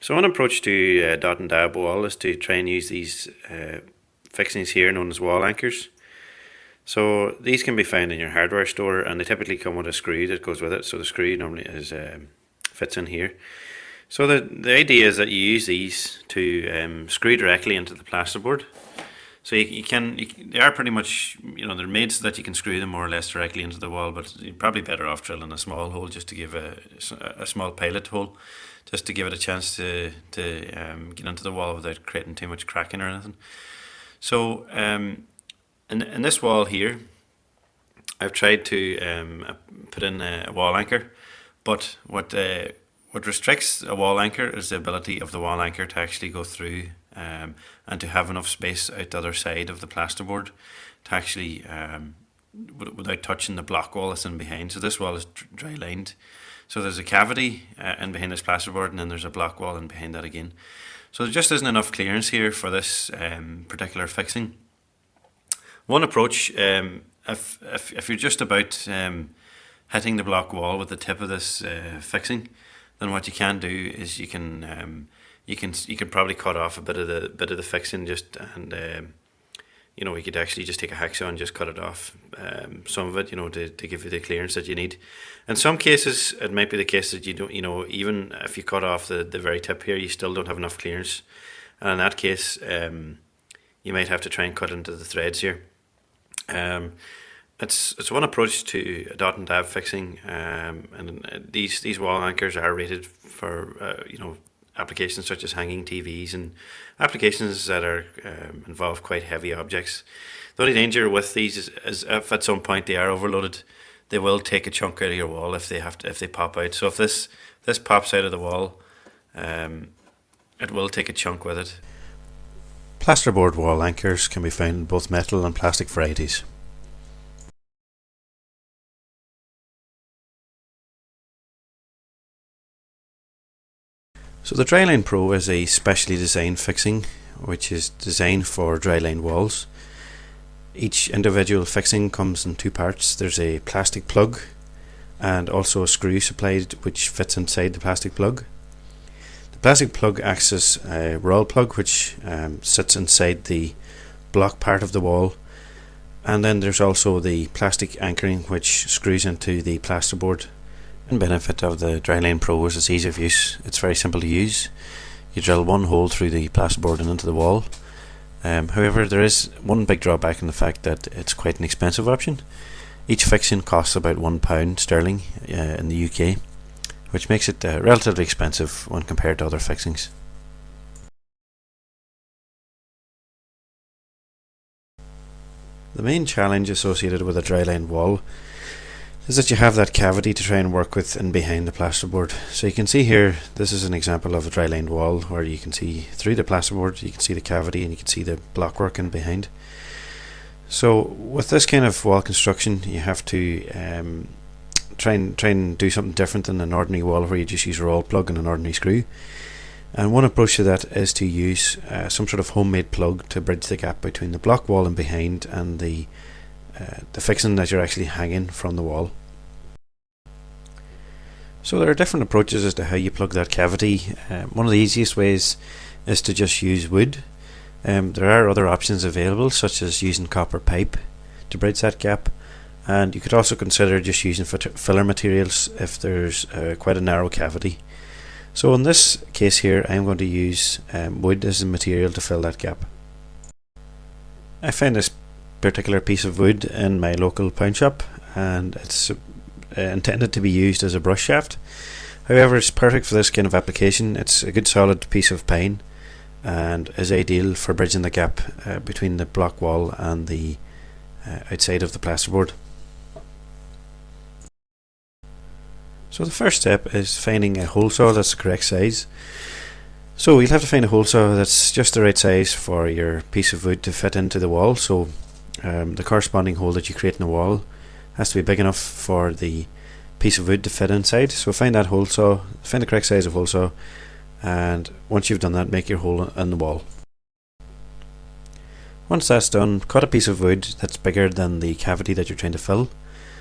So one approach to dot and dab wall is to try and use these fixings here known as wall anchors. So these can be found in your hardware store, and they typically come with a screw that goes with it. So the screw normally fits in here. So the idea is that you use these to screw directly into the plasterboard. So they are pretty much, they're made so that you can screw them more or less directly into the wall, but you're probably better off drilling a small hole just to give a small pilot hole, just to give it a chance to get into the wall without creating too much cracking or anything. So in this wall here, I've tried to put in a wall anchor, but what restricts a wall anchor is the ability of the wall anchor to actually go through and to have enough space out the other side of the plasterboard to actually, without touching the block wall that's in behind. So this wall is dry lined. So there's a cavity in behind this plasterboard, and then there's a block wall in behind that again. So there just isn't enough clearance here for this particular fixing. One approach, if you're just about hitting the block wall with the tip of this fixing, then what you can do is you can probably cut off a bit of the fixing we could actually just take a hacksaw and just cut it off, some of it, to give you the clearance that you need. In some cases, it might be the case that you don't, even if you cut off the very tip here, you still don't have enough clearance. And in that case, you might have to try and cut into the threads here. It's one approach to a dot and dab fixing, and these wall anchors are rated for applications such as hanging TVs and applications that are involve quite heavy objects. The only danger with these is if at some point they are overloaded, they will take a chunk out of your wall if they pop out. So if this pops out of the wall, it will take a chunk with it. Plasterboard wall anchors can be found in both metal and plastic varieties. So the Dryline Pro is a specially designed fixing which is designed for dryline walls. Each individual fixing comes in two parts. There's a plastic plug and also a screw supplied which fits inside the plastic plug. The plastic plug acts as a rawl plug which sits inside the block part of the wall, and then there's also the plastic anchoring which screws into the plasterboard. One benefit of the Dryline Pro is its ease of use. It's very simple to use. You drill one hole through the plasterboard and into the wall. However, there is one big drawback in the fact that it's quite an expensive option. Each fixing costs about £1 sterling in the UK, which makes it relatively expensive when compared to other fixings. The main challenge associated with a dryline wall is that you have that cavity to try and work with in behind the plasterboard. So you can see here, this is an example of a dry-lined wall where you can see through the plasterboard, you can see the cavity and you can see the blockwork in behind. So with this kind of wall construction, you have to try and do something different than an ordinary wall where you just use a rawl plug and an ordinary screw. And one approach to that is to use some sort of homemade plug to bridge the gap between the block wall in behind and the fixing that you're actually hanging from the wall. So there are different approaches as to how you plug that cavity. One of the easiest ways is to just use wood. There are other options available, such as using copper pipe to bridge that gap, and you could also consider just using filler materials if there's quite a narrow cavity. So in this case here, I'm going to use wood as the material to fill that gap. I found this particular piece of wood in my local pawn shop, and it's intended to be used as a brush shaft. However, it's perfect for this kind of application. It's a good solid piece of pine and is ideal for bridging the gap between the block wall and the outside of the plasterboard. So the first step is finding a hole saw that's the correct size. So you'll have to find a hole saw that's just the right size for your piece of wood to fit into the wall. So the corresponding hole that you create in the wall has to be big enough for the piece of wood to fit inside. So find that hole saw, find the correct size of hole saw, and once you've done that, make your hole in the wall. Once that's done, cut a piece of wood that's bigger than the cavity that you're trying to fill.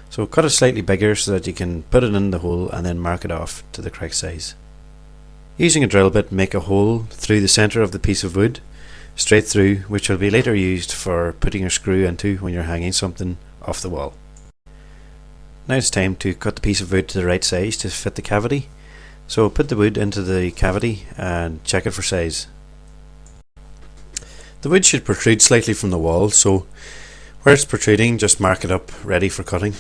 So cut it slightly bigger so that you can put it in the hole and then mark it off to the correct size. Using a drill bit, make a hole through the centre of the piece of wood, straight through, which will be later used for putting your screw into when you're hanging something off the wall. Now it's time to cut the piece of wood to the right size to fit the cavity. So put the wood into the cavity and check it for size. The wood should protrude slightly from the wall, so where it's protruding, just mark it up ready for cutting.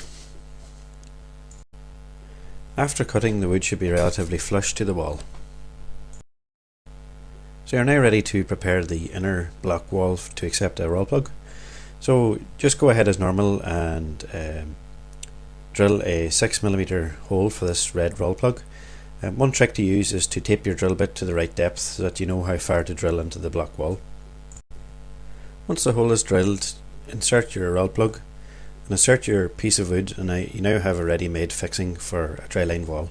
After cutting, the wood should be relatively flush to the wall. So you're now ready to prepare the inner block wall to accept a roll plug. So just go ahead as normal and drill a 6mm hole for this red roll plug. One trick to use is to tape your drill bit to the right depth so that you know how far to drill into the block wall. Once the hole is drilled, insert your roll plug and insert your piece of wood, and you now have a ready-made fixing for a dry-lined wall.